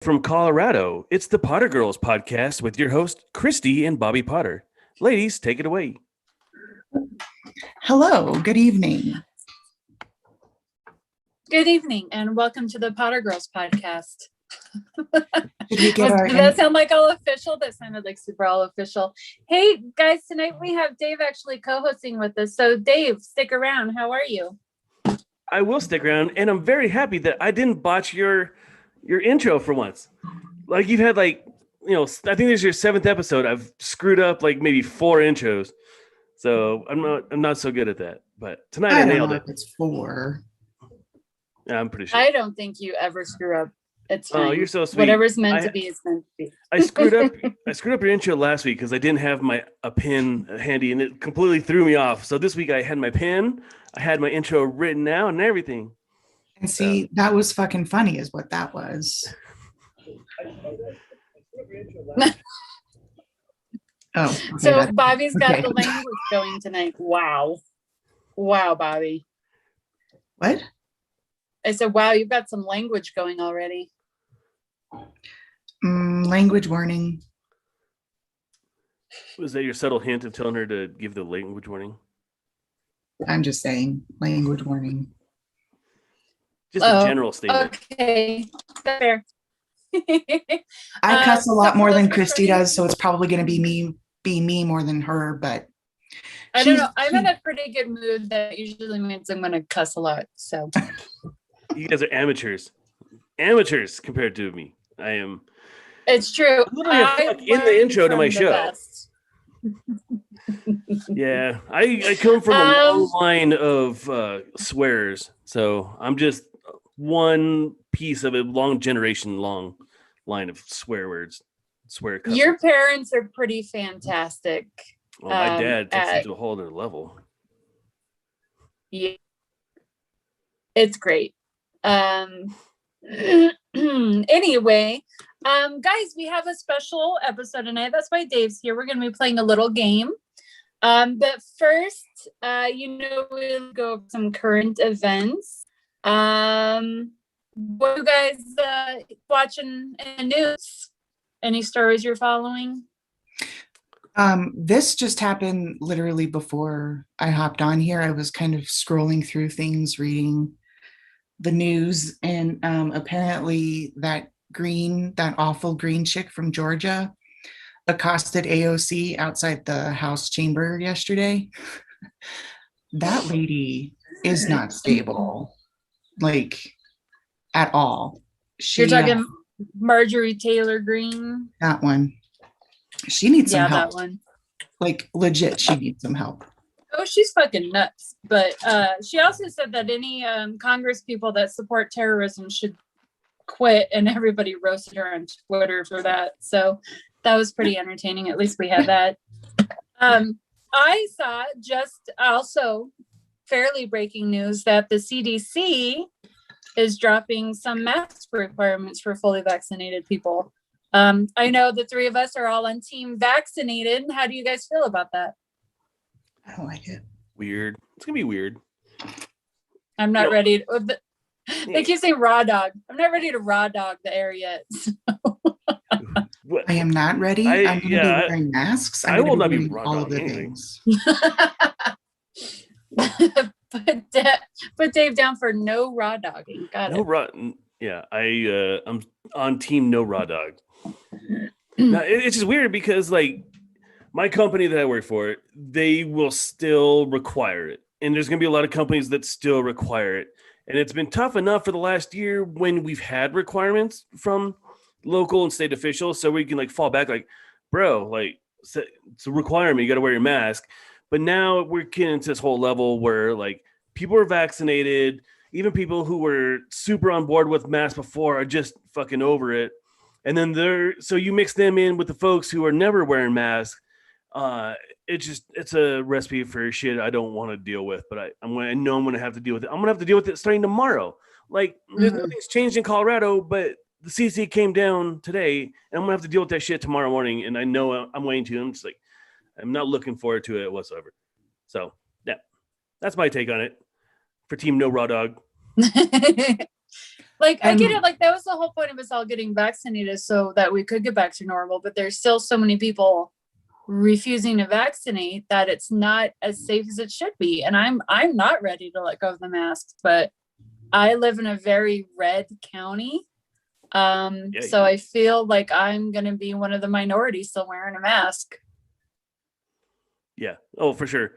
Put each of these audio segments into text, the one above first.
from Colorado, it's the Potter Girls podcast with your host, Christy and Bobbie Potter. Ladies, take it away. Hello, good evening. Good evening, and welcome to the Potter Girls podcast. Did that sound like all official? That sounded like super all official. Hey, guys, tonight we have Dave actually co-hosting with us. So, Dave, stick around. How are you? I will stick around, and I'm very happy that I didn't botch your intro for once. Like you've had I think this is your 7th episode. I've screwed up like maybe 4 intros. So I'm not so good at that. But tonight I nailed it. It's 4. Yeah, I'm pretty sure. I don't think you ever screw up. It's fine. Oh, you're so sweet. Whatever's meant to be is meant to be. I screwed up your intro last week because I didn't have a pen handy, and it completely threw me off. So this week I had my pen, I had my intro written out and everything. And see, that was fucking funny is what that was. Okay, so Bobbie's got the language going tonight. Wow, Bobbie. What? I said, wow, you've got some language going already. Language warning. Was that your subtle hint of telling her to give the language warning? I'm just saying, language warning. Just a general statement. Okay, fair. I cuss a lot more than Christy does, so it's probably going to be me more than her, but I don't know. I'm in a pretty good mood. That usually means I'm going to cuss a lot. So you guys are amateurs compared to me. I am. It's true. Literally in the intro to my show. Yeah, I come from a long line of swears, so I'm just one piece of a generation long line of swear words. Your parents are pretty fantastic. Well, my dad takes it to a whole other level. Yeah, it's great. Anyway, guys, we have a special episode tonight. That's why Dave's here. We're going to be playing a little game. But first, we'll go over some current events. What are you guys watching in the news? Any stories you're following? This just happened literally before I hopped on here. I was kind of scrolling through things, reading the news, and apparently that awful green chick from Georgia accosted AOC outside the House chamber yesterday. That lady is not stable, like at all. You're talking Marjorie Taylor Greene? That one. She needs some help. That one. Like legit, she needs some help. Oh, she's fucking nuts. But she also said that any Congress people that support terrorism should quit, and everybody roasted her on Twitter for that. So that was pretty entertaining. At least we had that. I saw just also fairly breaking news that the CDC is dropping some mask requirements for fully vaccinated people. I know the 3 of us are all on team vaccinated. How do you guys feel about that? I don't like it. Weird. It's gonna be weird. I'm not ready. They keep saying raw dog. I'm not ready to raw dog the air yet. So. I am not ready. I'm going to be wearing masks. I will not be all of the things. Put Dave down for no raw dogging. Got no it. Raw. Yeah, I'm on team no raw dog. Now, it's just weird because like my company that I work for, they will still require it, and there's going to be a lot of companies that still require it, and it's been tough enough for the last year when we've had requirements from local and state officials, so we can like fall back, like, bro, like it's a requirement, you got to wear your mask. But now we're getting into this whole level where like people are vaccinated, even people who were super on board with masks before are just fucking over it. And then so you mix them in with the folks who are never wearing masks. It's a recipe for shit I don't want to deal with, but I know I'm going to have to deal with it. I'm going to have to deal with it starting tomorrow. Like nothing's changed in Colorado, but the CC came down today, and I'm gonna have to deal with that shit tomorrow morning. And I know I'm waiting to. I'm just like, I'm not looking forward to it whatsoever. So yeah, that's my take on it for Team No Raw Dog. Like, I get it. Like, that was the whole point of us all getting vaccinated so that we could get back to normal. But there's still so many people refusing to vaccinate that it's not as safe as it should be. And I'm not ready to let go of the masks, but I live in a very red county. So I feel like I'm going to be one of the minorities still wearing a mask. Yeah. Oh, for sure.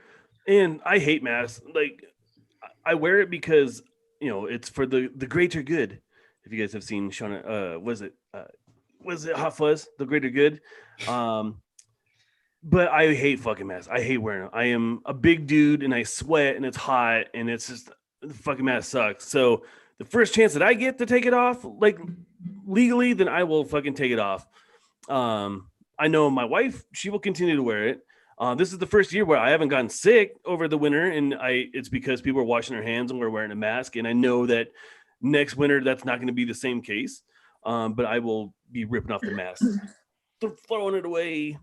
And I hate masks. Like, I wear it because, it's for the greater good. If you guys have seen Shauna, was it Hot Fuzz, The Greater Good? But I hate fucking masks. I hate wearing them. I am a big dude and I sweat and it's hot and it's just, the fucking mask sucks. So the first chance that I get to take it off, like legally, then I will fucking take it off. I know my wife, she will continue to wear it. This is the first year where I haven't gotten sick over the winter, and it's because people are washing their hands and we're wearing a mask. And I know that next winter that's not going to be the same case. But I will be ripping off the mask, throwing it away.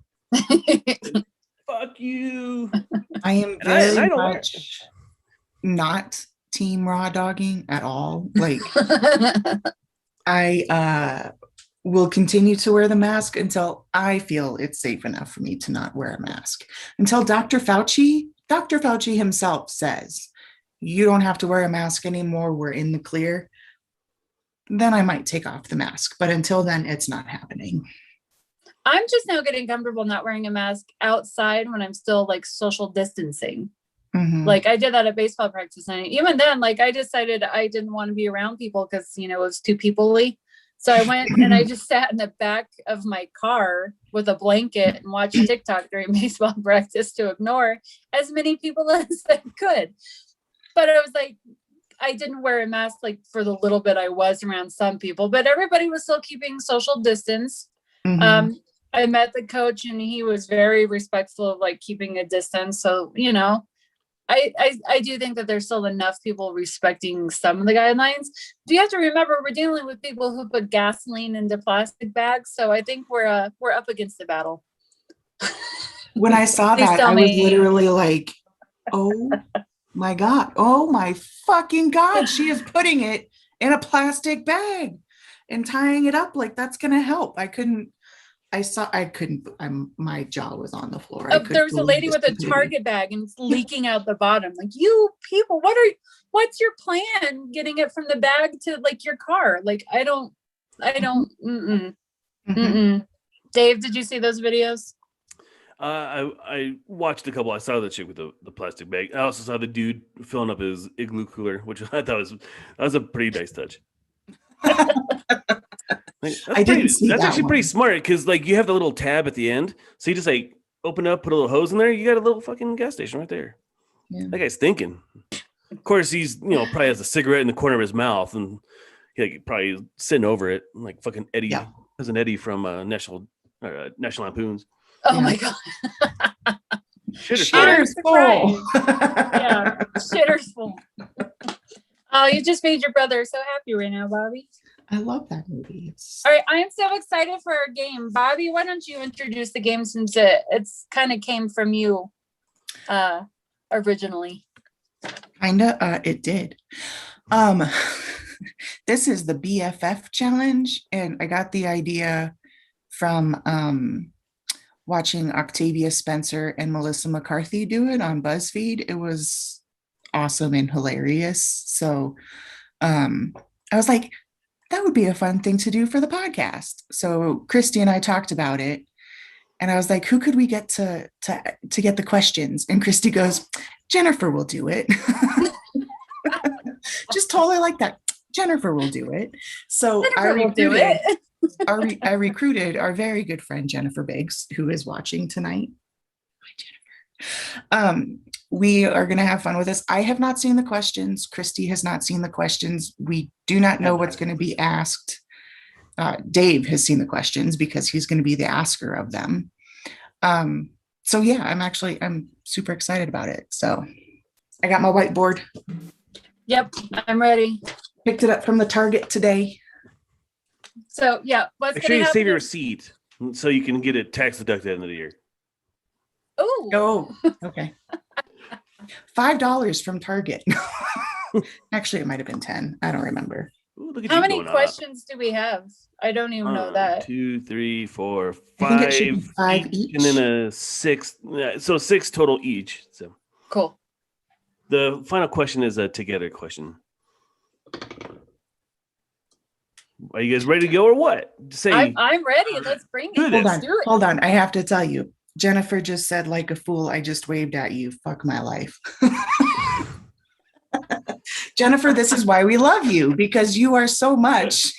Fuck you. I am very much not team raw dogging at all. Like, I will continue to wear the mask until I feel it's safe enough for me to not wear a mask. Until Dr. Fauci himself says, you don't have to wear a mask anymore, we're in the clear, then I might take off the mask. But until then, it's not happening. I'm just now getting comfortable not wearing a mask outside when I'm still like social distancing. Mm-hmm. Like, I did that at baseball practice, and even then, like, I decided I didn't want to be around people because, it was too people-y. So I went and I just sat in the back of my car with a blanket and watched TikTok during baseball practice to ignore as many people as I could. But I was like, I didn't wear a mask like for the little bit I was around some people, but everybody was still keeping social distance. Mm-hmm. I met the coach and he was very respectful of like keeping a distance. So, I do think that there's still enough people respecting some of the guidelines. Do you have to remember we're dealing with people who put gasoline into plastic bags? So I think we're up against the battle. When I saw that, I was literally like, oh my God. Oh my fucking God. She is putting it in a plastic bag and tying it up like that's going to help. My jaw was on the floor. There was a lady with a Target bag and it's leaking out the bottom. Like, you people, what's your plan getting it from the bag to like your car? Like, I don't, Dave, did you see those videos? I watched a couple. I saw the chick with the plastic bag. I also saw the dude filling up his igloo cooler, which I thought was a pretty nice touch. That's actually pretty smart because like you have the little tab at the end, so you just like open up, put a little hose in there, you got a little fucking gas station right there. Yeah. That guy's thinking. Of course, he's probably has a cigarette in the corner of his mouth, and he like probably sitting over it, like fucking Eddie, cousin Eddie from National Lampoons. Oh my God. Shitter's full. Yeah, shitter's full. Oh, you just made your brother so happy right now, Bobbie. I love that movie. All right, I am so excited for our game. Bobbie, why don't you introduce the game since it's kind of came from you originally? Kinda, it did. This is the BFF challenge, and I got the idea from watching Octavia Spencer and Melissa McCarthy do it on BuzzFeed. It was awesome and hilarious. So I was like, that would be a fun thing to do for the podcast. So Christy and I talked about it, and I was like, who could we get to get the questions? And Christy goes, Jennifer will do it. Just totally like that. Jennifer will do it. So I recruited our very good friend Jennifer Biggs, who is watching tonight. Hi, Jennifer. We are going to have fun with this. I have not seen the questions. Christy has not seen the questions. We do not know what's going to be asked. Dave has seen the questions because he's going to be the asker of them. So yeah, I'm super excited about it. So I got my whiteboard. Yep, I'm ready. Picked it up from the Target today. So yeah, make sure you save your receipt so you can get it tax deducted at the end of the year. Oh, okay. $5 from Target. Actually, it might have been 10. I don't remember. Ooh, look at How you many going questions do we have? I don't even know that. 2, 3, 4, I think it should be 5 5 and then each. a 6. So 6 total each. So Cool. the final question is a together question. Are you guys ready to go or what? Say I'm ready. All right. Let's bring Do it. this. Let's do it. Hold on. I have to tell you. Jennifer just said, like a fool, I just waved at you. Fuck my life. Jennifer, this is why we love you, because you are so much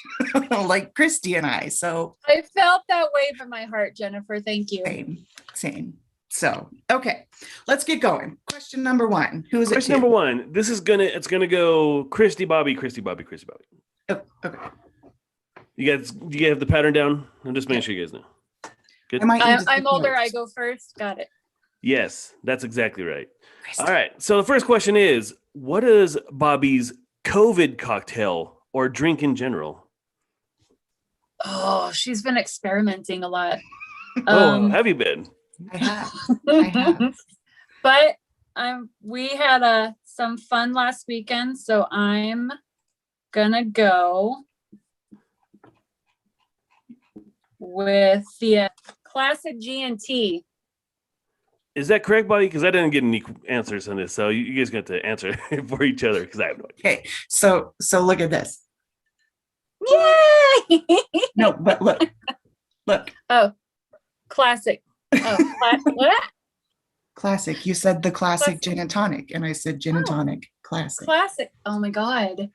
like Christy and I. So I felt that wave in my heart, Jennifer. Thank you. same. So, okay, let's get going. Question number 1. Who is it Question to? number 1. It's gonna go Christy, Bobbie, Christy, Bobbie, Christy, Bobbie. Oh, okay. You guys, do you have the pattern down? I'm just making sure you guys know. Good. I'm older. I go first. Got it. Yes, that's exactly right. Christy. All right. So the first question is, what is Bobbie's COVID cocktail or drink in general? Oh, she's been experimenting a lot. Have you been? I have. But we had some fun last weekend, so I'm gonna go with the classic G&T. Is that correct, Bobbie? Because I didn't get any answers on this, so you guys got to answer for each other because I have no idea. Okay, so look at this. Yay! No, but look. Oh, classic. Oh, what? Classic. You said the classic gin and tonic, and I said gin and tonic. Classic. Classic. Oh my God.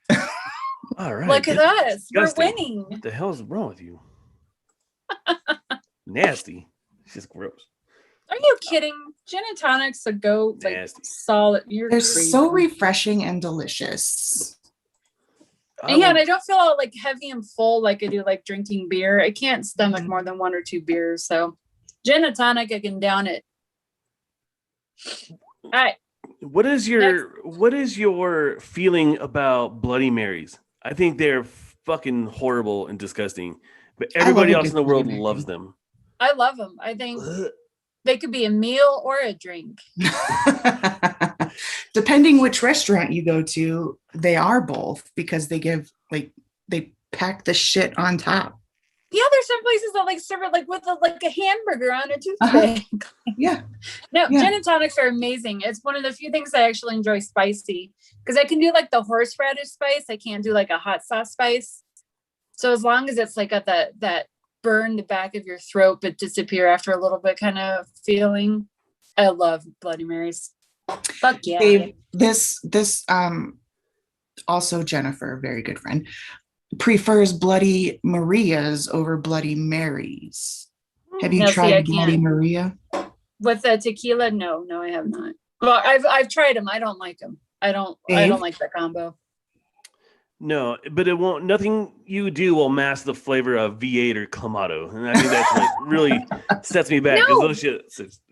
All right. Look at us. We're Disgusting. winning. What the hell is wrong with you? Nasty. It's just gross. Are you kidding? Gin and tonics to go like Nasty. solid. You're They're crazy. so refreshing and delicious. And yeah, and I don't feel all like heavy and full like I do like drinking beer. I can't stomach more than 1 or 2 beers. So gin and tonic, I can down it. All right. What is your feeling about Bloody Marys? I think they're fucking horrible and disgusting, but everybody else in the world loves them. I love them. I think they could be a meal or a drink. Depending which restaurant you go to, they are both, because they they pack the shit on top. Yeah, there's some places that like serve it like with a hamburger on a toothpick. Yeah. No, Yeah. gin and tonics are amazing. It's one of the few things I actually enjoy spicy, because I can do like the horseradish spice. I can't do like a hot sauce spice. So as long as it's like got that burn the back of your throat but disappear after a little bit kind of feeling, I love Bloody Marys. Fuck yeah. Dave, this also Jennifer, very good friend, prefers Bloody Marias over Bloody Marys. Have you tried Bloody Maria? With the tequila? No, I have not. Well, I've tried them. I don't like them. I don't like the combo. No, but it won't. Nothing you do will mask the flavor of V8 or Clamato, and I think that's like really sets me back. No. Those shit.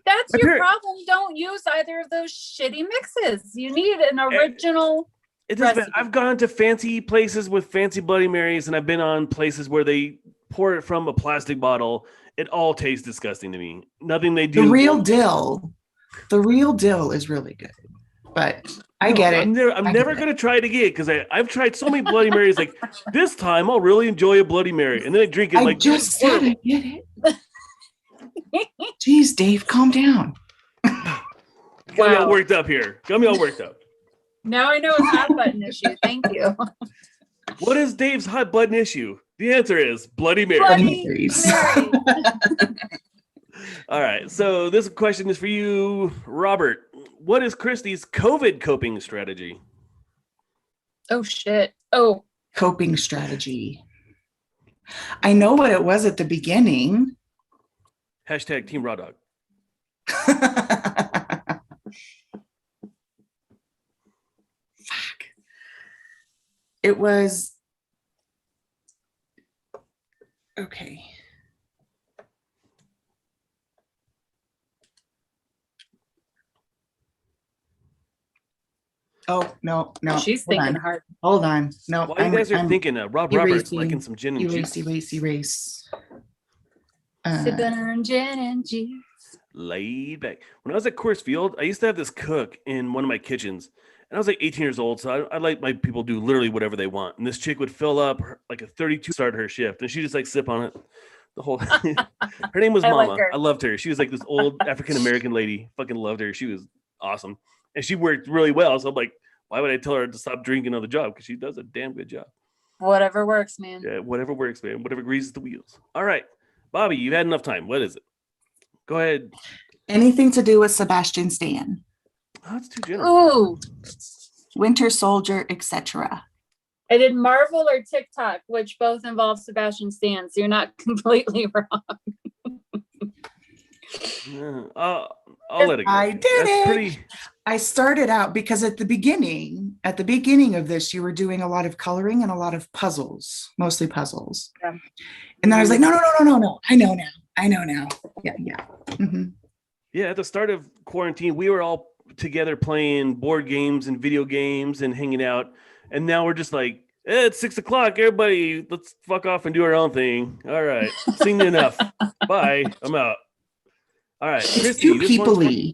That's your problem. Don't use either of those shitty mixes. You need an original. It doesn't. I've gone to fancy places with fancy Bloody Marys, and I've been on places where they pour it from a plastic bottle. It all tastes disgusting to me. Nothing they do. The real deal is really good, but I get it. I'm never going to try it again, because I've tried so many Bloody Marys. Like, this time I'll really enjoy a Bloody Mary, and then I drink it. I just said I get it. Jeez, Dave, calm down. Got me all worked up here. Got me all worked up. Now I know it's a hot button issue. Thank you. What is Dave's hot button issue? The answer is Bloody Mary. Bloody Mary. All right. So this question is for you, Robert. What is Christy's COVID coping strategy? Oh, shit. Oh. Coping strategy. I know what it was at the beginning. Hashtag Team Raw Dog. Fuck. It was okay. Oh, no. She's thinking hard. Hold on. No. While you guys are thinking, Robert's liking some gin and juice. Erase. Sipping on gin and juice. Laid back. When I was at Coors Field, I used to have this cook in one of my kitchens, And I was like 18 years old, so I like my people do literally whatever they want. And this chick would fill up like a 32 start her shift, and she just like sip on it the whole. Her name was Mama. I loved her. She was like this old African American lady. Fucking loved her. She was awesome, and she worked really well. So I'm like, why would I tell her to stop drinking on the job? Because she does a damn good job. Whatever works, man. Yeah, whatever works, man. Whatever greases the wheels. All right, Bobbie, you've had enough time. What is it? Go ahead. Anything to do with Sebastian Stan. Oh, that's too generous. Ooh. Winter Soldier, etc. I did Marvel or TikTok, which both involve Sebastian Stan, so you're not completely wrong. Yeah, I'll let it go. I did it. I started out because at the beginning of this, you were doing a lot of coloring and a lot of puzzles, mostly puzzles. Yeah. And then I was like, no. I know now. Yeah. Mm-hmm. Yeah, at the start of quarantine, we were all together playing board games and video games and hanging out. And now we're just like, it's 6:00. Everybody, let's fuck off and do our own thing. All right. Seen enough. Bye. I'm out. All right. Christy, it's too people-y.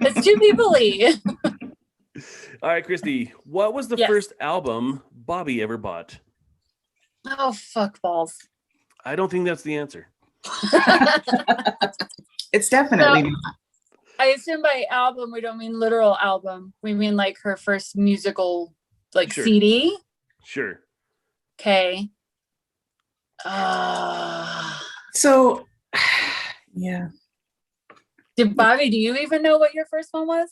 It's too people-y. All right, Christy, what was the first album Bobbie ever bought? Oh, fuck balls. I don't think that's the answer. It's definitely not. I assume by album, we don't mean literal album. We mean like her first musical, like CD. Sure. Okay. So, yeah. Bobbie, do you even know what your first one was?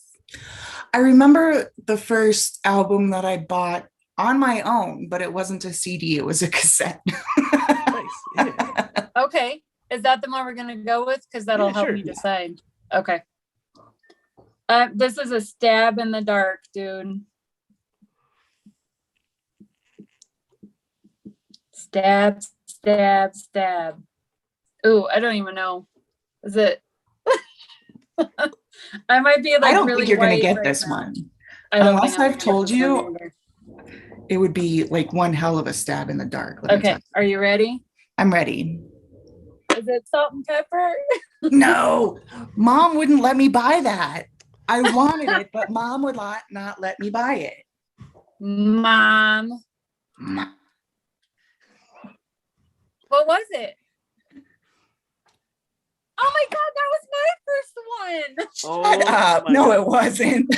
I remember the first album that I bought on my own, but it wasn't a CD. It was a cassette. Nice. Yeah. Okay. Is that the one we're going to go with? Because that'll help me decide. Okay. This is a stab in the dark, dude. Stab. Ooh, I don't even know. Is it? I might be like, I don't really think you're going to get right this now. one. Unless I've told you, it would be like one hell of a stab in the dark. Okay, are you ready? I'm ready. Is it salt and pepper? No, Mom wouldn't let me buy that. I wanted it, but Mom would not let me buy it. Mom. What was it? Oh my God, that was my first one. Shut up. No, it wasn't.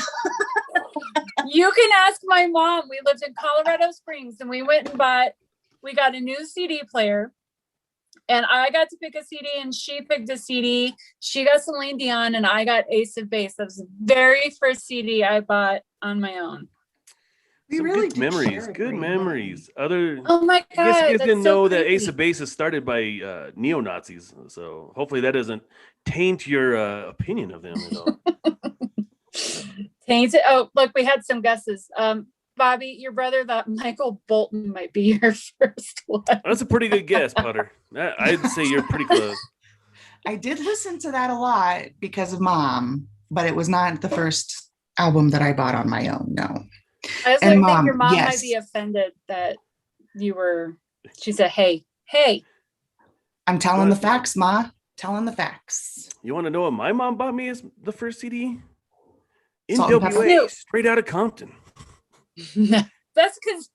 You can ask my mom. We lived in Colorado Springs and we got a new CD player. And I got to pick a CD and she picked a CD. She got Celine Dion and I got Ace of Base. That was the very first CD I bought on my own. We Some really good memories. Good memories. Oh my God. I guess you guys didn't know that creepy. Ace of Base is started by neo-Nazis. So hopefully that doesn't taint your opinion of them at all. Tainted. Oh, look, we had some guesses. Bobbie, your brother thought Michael Bolton might be your first one. That's a pretty good guess, Potter. I'd say you're pretty close. I did listen to that a lot because of Mom, but it was not the first album that I bought on my own. No. I was And like, Mom, your mom yes. might be offended that she said, hey. I'm telling the facts, Ma. Telling the facts. You want to know what my mom bought me as the first CD? Salt and pepper. NWA, straight out of Compton. That's because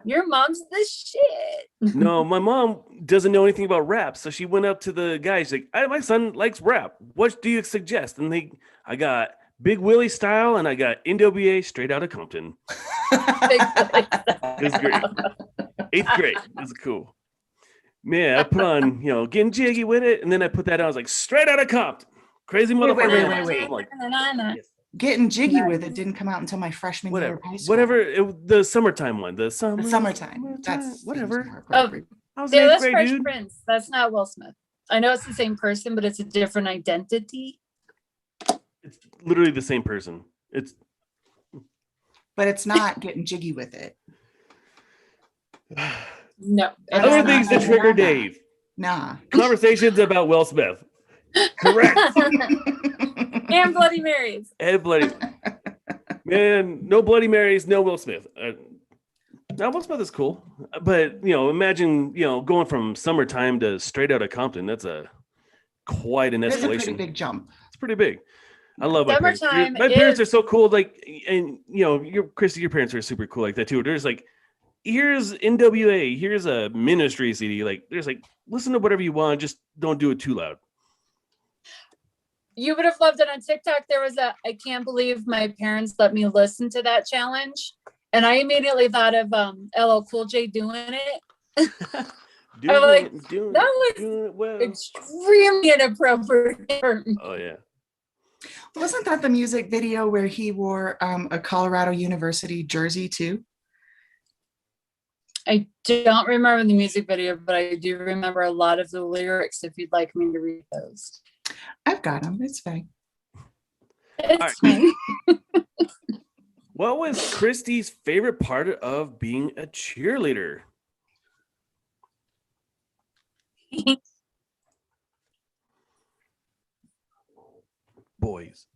your mom's the shit. No, my mom doesn't know anything about rap, so she went up to the guy. She's like, my son likes rap. What do you suggest? And I got Big Willie style, and I got NWA, straight out of Compton. It was great. 8th grade. It was cool. Man, I put on, getting jiggy with it, and then I put that on. I was like, straight out of Compton. Crazy motherfucker. Wait. I'm like, yes. Getting jiggy with it didn't come out until my freshman year of high school. The summertime one. The summertime. That's whatever. Oh, I was yeah, that's grade, Fresh dude. Prince. That's not Will Smith. I know it's the same person, but it's a different identity. It's literally the same person. But it's not getting jiggy with it. No. Other things to trigger Dave. Nah. Conversations about Will Smith. Correct. And Bloody Marys. And Bloody. Man, no Bloody Marys, no Will Smith. Now, Will Smith is cool. But, imagine, going from summertime to straight out of Compton. That's quite an escalation. It's a pretty big jump. It's pretty big. I love my parents. Summertime My parents is- are so cool. Like, and Christy, your parents are super cool like that too. There's like, here's NWA, here's a Ministry CD. Like, there's like, listen to whatever you want, just don't do it too loud. You would have loved it on TikTok. There was I can't believe my parents let me listen to that challenge. And I immediately thought of LL Cool J doing it. That was well. extremely inappropriate. Oh yeah. Wasn't that the music video where he wore a Colorado University jersey too? I don't remember the music video, but I do remember a lot of the lyrics if you'd like me to read those. I've got them. It's fine. It's fine. What was Christy's favorite part of being a cheerleader? Boys.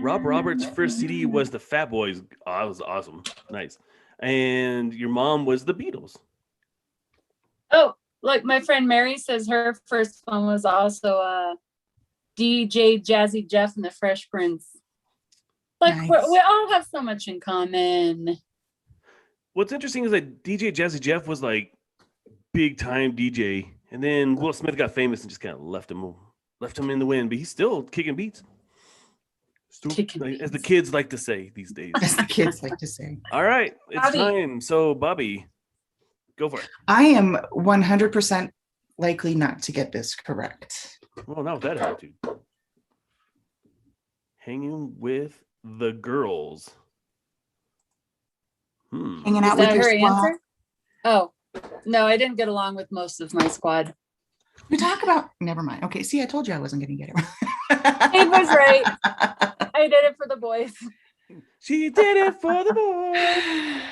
Rob Roberts' first CD was the Fat Boys. Oh, that was awesome. Nice. And your mom was the Beatles. Oh, like my friend Mary says her first one was also DJ Jazzy Jeff and the Fresh Prince. Like Nice. we all have so much in common. What's interesting is that DJ Jazzy Jeff was like big time DJ, and then Will Smith got famous and just kind of left him in the wind. But he's still kicking beats. Still, as the kids like to say these days. As the kids like to say. All right, it's Bobbie. time. So, Bobbie, go for it. I am 100% likely not to get this correct. Well, not with that attitude. Hanging with the girls. Hanging Is out with that your her squad. answer? Oh, no, I didn't get along with most of my squad. We talk about. Never mind. Okay. See, I told you I wasn't going to get it. It was right. I did it for the boys. She did it for the boys.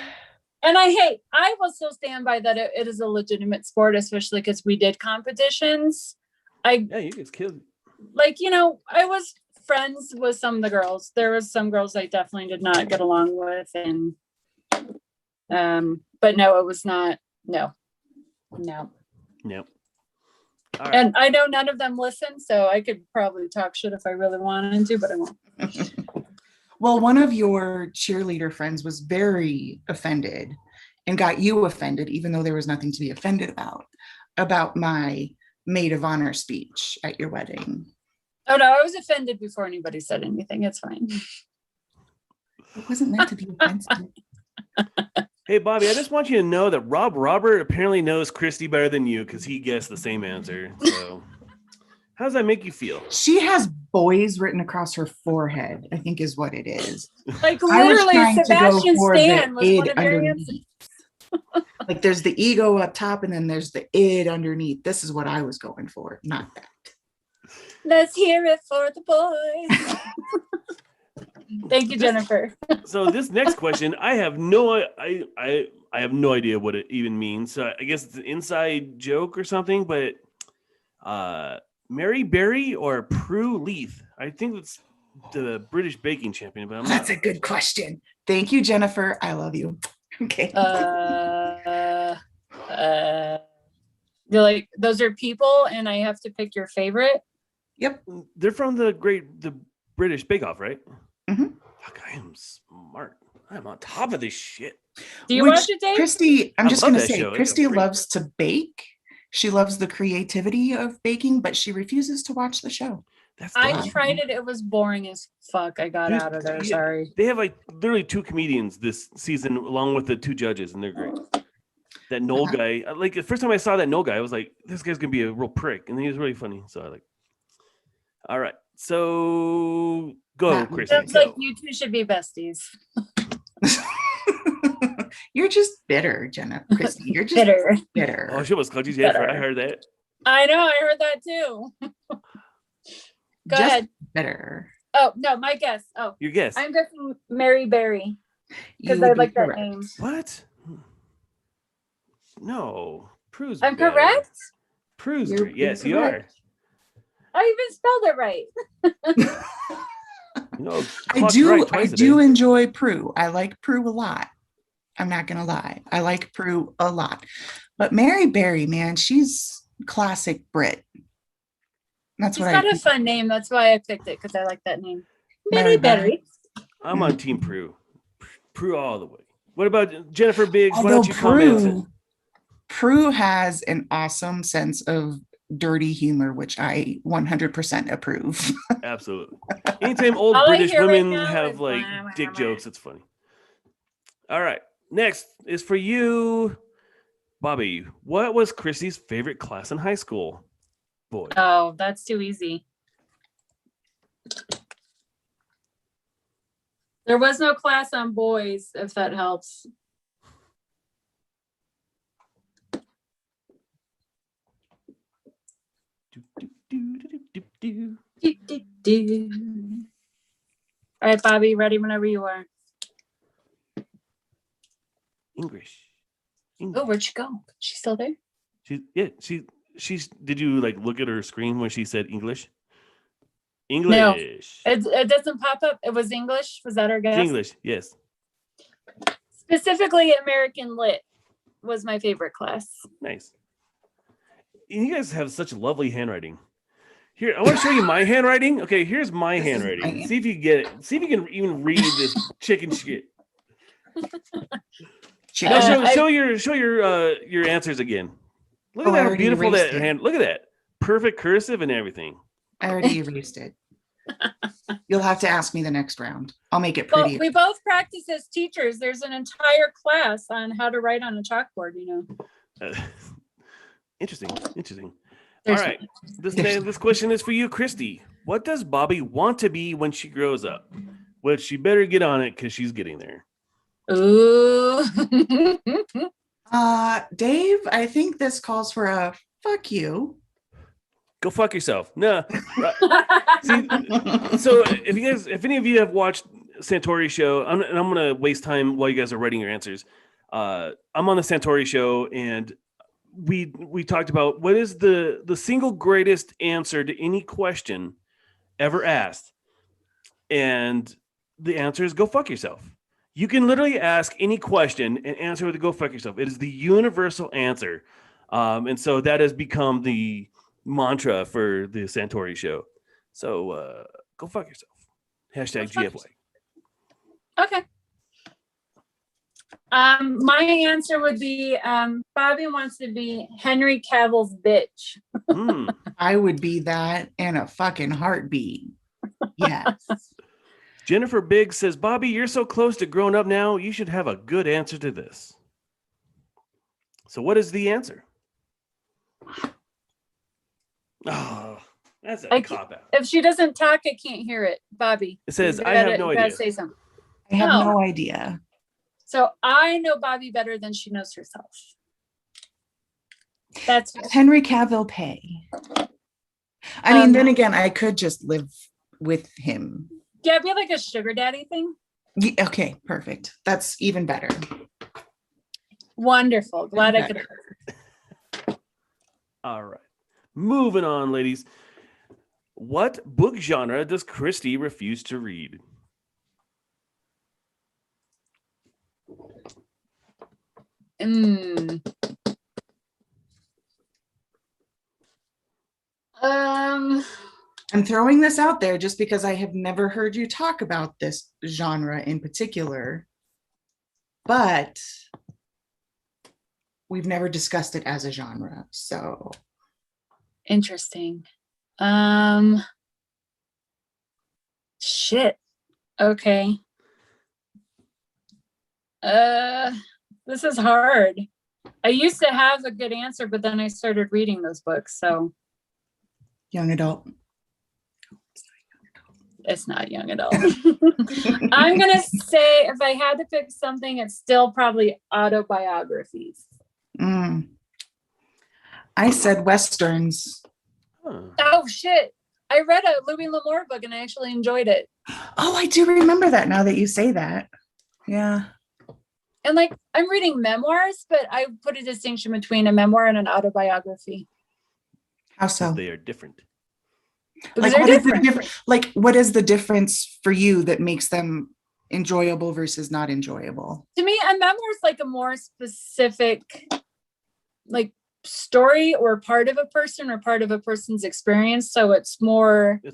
And I will still stand by that it is a legitimate sport, especially because we did competitions. Yeah, you guys killed it. Like, I was friends with some of the girls. There was some girls I definitely did not get along with. And, but no, it was not, no. Yep. All right. And I know none of them listen, so I could probably talk shit if I really wanted to, but I won't. Well, one of your cheerleader friends was very offended and got you offended, even though there was nothing to be offended about my maid of honor speech at your wedding. Oh no, I was offended before anybody said anything. It's fine. It wasn't meant to be offensive. Hey, Bobbie, I just want you to know that Robert apparently knows Christy better than you because he guessed the same answer. So, how does that make you feel? She has boys written across her forehead, I think is what it is. Like I was literally, trying to go Sebastian for Stan the was id one of your answers. underneath. Like there's the ego up top and then there's the id underneath. This is what I was going for, not that. Let's hear it for the boys. Thank you, Jennifer. So this next question, I have no idea what it even means. So I guess it's an inside joke or something. But Mary Berry or Prue Leith? I think it's the British baking champion. But That's a good question. Thank you, Jennifer. I love you. Okay. You're like, those are people, and I have to pick your favorite. Yep. They're from the British Bake Off, right? Mm-hmm. Fuck, I am smart. I'm on top of this shit. Do you watch it, Dave? Christy, I'm I just love going to that say, show. It's Christy great. loves to bake. She loves the creativity of baking, but she refuses to watch the show. That's I dumb. tried it. It was boring as fuck. I got Dude, out of there. yeah. Sorry. They have like literally 2 comedians this season, along with the 2 judges, and they're great. That Noel guy, like the first time I saw that Noel guy, I was like, this guy's gonna be a real prick, and he was really funny. So I like. All right, so go, Christy. Sounds like you two should be besties. You're just bitter, Jenna. Christy, you're just Bitter. bitter. Oh, shit was called yeah, Better. I heard that. I know. I heard that too. Go Just ahead. bitter. Oh no, my guess. Oh, Your guess. I'm guessing Mary Berry because You I would be like that correct. name. What? No, Prue's. I'm better. correct. Prue's. You're Great. Yes, you are. correct. I even spelled it right. You know, I clock's do. right I twice a do day. enjoy Prue. I like Prue a lot. I'm not gonna lie. I like Prue a lot. But Mary Berry, man, she's classic Brit. That's She's what got I a fun name. That's why I picked it, because I like that name. Mary Mary Berry. Berry. I'm on Team Prue. Prue all the way. What about Jennifer Biggs? Why Although don't you comment? Prue has an awesome sense of dirty humor, which I 100% approve. Absolutely. Anytime old All I British hear right women now have is like wah, wah, dick wah. jokes, it's funny. All right. Next is for you, Bobbie. What was Chrissy's favorite class in high school? Boy. Oh, that's too easy. There was no class on boys, if that helps. Do, do, do. All right, Bobbie, ready whenever you are. English. Oh, where'd she go? She's still there? She's did you like look at her screen when she said English? English. It doesn't pop up. It was English. Was that our guess? English, yes. Specifically, American Lit was my favorite class. Nice. You guys have such lovely handwriting. Here, I want to show you my handwriting. Okay, here's my handwriting. See if you get it. See if you can even read this chicken shit. Now show your answers again. Look at how beautiful that hand. Look at that. Perfect cursive and everything. I already erased it. You'll have to ask me the next round. I'll make it pretty. Well, we both practice as teachers. There's an entire class on how to write on a chalkboard, Interesting. There's all right. This question is for you, Christy. What does Bobbie want to be when she grows up? Well, she better get on it because she's getting there. Ooh. Dave, I think this calls for a fuck you. Go fuck yourself. No. See, so if any of you have watched Santori show, I'm going to waste time while you guys are writing your answers. I'm on the Santori show, and we talked about what is the single greatest answer to any question ever asked. And the answer is go fuck yourself. You can literally ask any question and answer with go fuck yourself. It is the universal answer. And so that has become the mantra for the Santori show. So go fuck yourself. Hashtag GFY. Okay. My answer would be Bobbie wants to be Henry Cavill's bitch. I would be that in a fucking heartbeat. Yes. Jennifer Biggs says, Bobbie, you're so close to grown up now. You should have a good answer to this. So what is the answer? Oh, that's a cop out. If she doesn't talk, I can't hear it. Bobbie. It says, I have no idea. Say something. I have no idea. So I know Bobbie better than she knows herself. That's Henry Cavill pay. I mean, then again, I could just live with him. Yeah, be like a sugar daddy thing. Yeah, okay, perfect. That's even better. Wonderful. Glad I could. All right. Moving on, ladies. What book genre does Christy refuse to read? I'm throwing this out there just because I have never heard you talk about this genre in particular, but we've never discussed it as a genre. So interesting. Shit. Okay. This is hard. I used to have a good answer, but then I started reading those books. So young adult. It's not young adult. I'm going to say if I had to pick something, it's still probably autobiographies. I said Westerns. Oh, shit. I read a Louis L'Amour book and I actually enjoyed it. Oh, I do remember that now that you say that. Yeah. And like, I'm reading memoirs, but I put a distinction between a memoir and an autobiography. How so? They are different. Like, what is the difference for you that makes them enjoyable versus not enjoyable. To me, a memoir is like a more specific, like, story or part of a person or part of a person's experience. So it's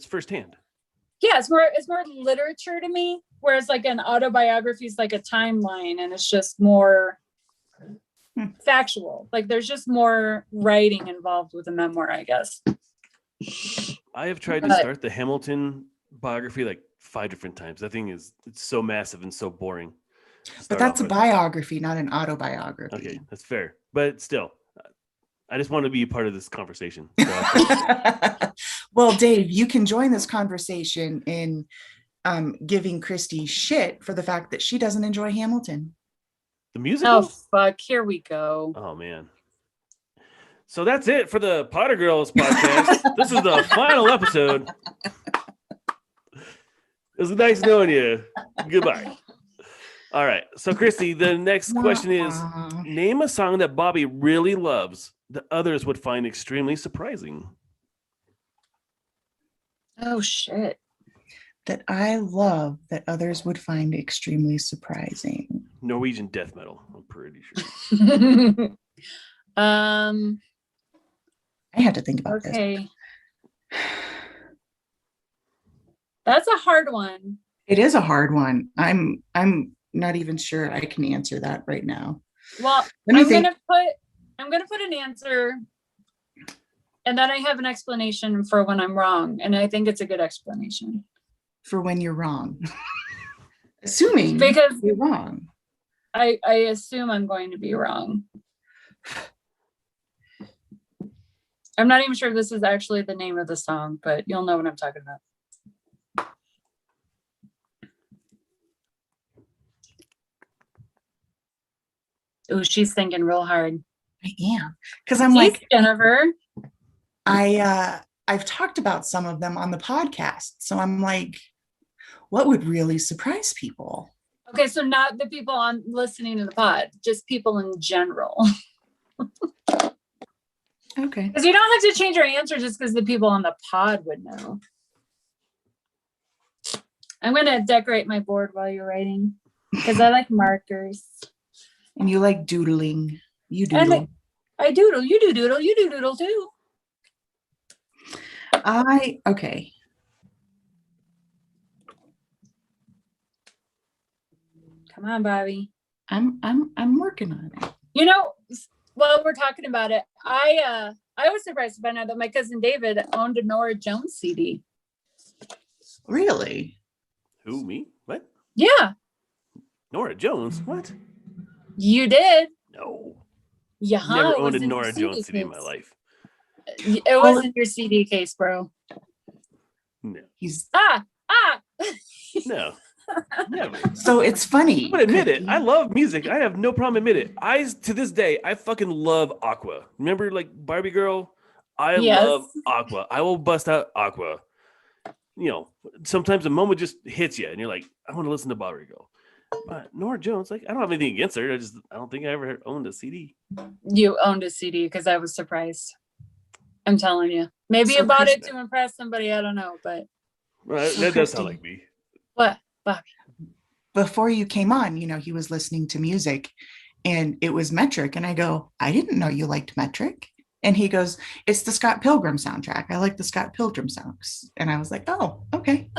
firsthand. Yeah, it's more literature to me. Whereas like an autobiography is like a timeline and it's just more factual. Like there's just more writing involved with a memoir, I guess. I have tried to start the Hamilton biography like 5 different times. That thing it's so massive and so boring. But that's a biography, not an autobiography. Okay, that's fair. But still, I just want to be a part of this conversation. Well, Dave, you can join this conversation in giving Christy shit for the fact that she doesn't enjoy Hamilton. The musical? Oh, fuck. Here we go. Oh, man. So that's it for the Potter Girls podcast. This is the final episode. It was nice knowing you. Goodbye. All right. So, Christy, the next question is, name a song that Bobbie really loves that others would find extremely surprising. Oh, shit. That I love that others would find extremely surprising. Norwegian death metal, I'm pretty sure. I had to think about this. Okay. That's a hard one. It is a hard one. I'm not even sure I can answer that right now. Well, I'm gonna put an answer, and then I have an explanation for when I'm wrong, and I think it's a good explanation. For when you're wrong. Assuming because you're wrong. I assume I'm going to be wrong. I'm not even sure if this is actually the name of the song, but you'll know what I'm talking about. Oh, she's thinking real hard. I am. Because I'm like, Jennifer. I've talked about some of them on the podcast. So I'm like, what would really surprise people? Okay, so not the people on listening to the pod, just people in general. Okay. Because you don't have to change your answer just because the people on the pod would know. I'm going to decorate my board while you're writing because I like markers. And you like doodling. You doodle. I doodle. You do doodle. You do doodle too. Okay. Come on, Bobbie. I'm working on it. You know, while we're talking about it, I was surprised to find out that my cousin David owned a Norah Jones CD. Really? Who, me? What? Yeah. Norah Jones? What? You did? No. Yeah. Never owned a Norah Jones CD in my life. It wasn't your CD case, bro. No. He's No. Never. So it's funny. I'm gonna admit it. I love music. I have no problem admitting it. To this day, I fucking love Aqua. Remember, like Barbie Girl? I love Aqua. I will bust out Aqua. You know, sometimes a moment just hits you, and you're like, I want to listen to Barbie Girl. But Norah Jones, like, I don't have anything against her. I don't think I ever owned a CD. You owned a CD because I was surprised. I'm telling you. Maybe you bought it to impress somebody. I don't know, but that does sound like me. What, Bobbie? Before you came on, he was listening to music, and it was Metric, and I go, I didn't know you liked Metric. And he goes, it's the Scott Pilgrim soundtrack. I like the Scott Pilgrim songs. And I was like, oh, okay.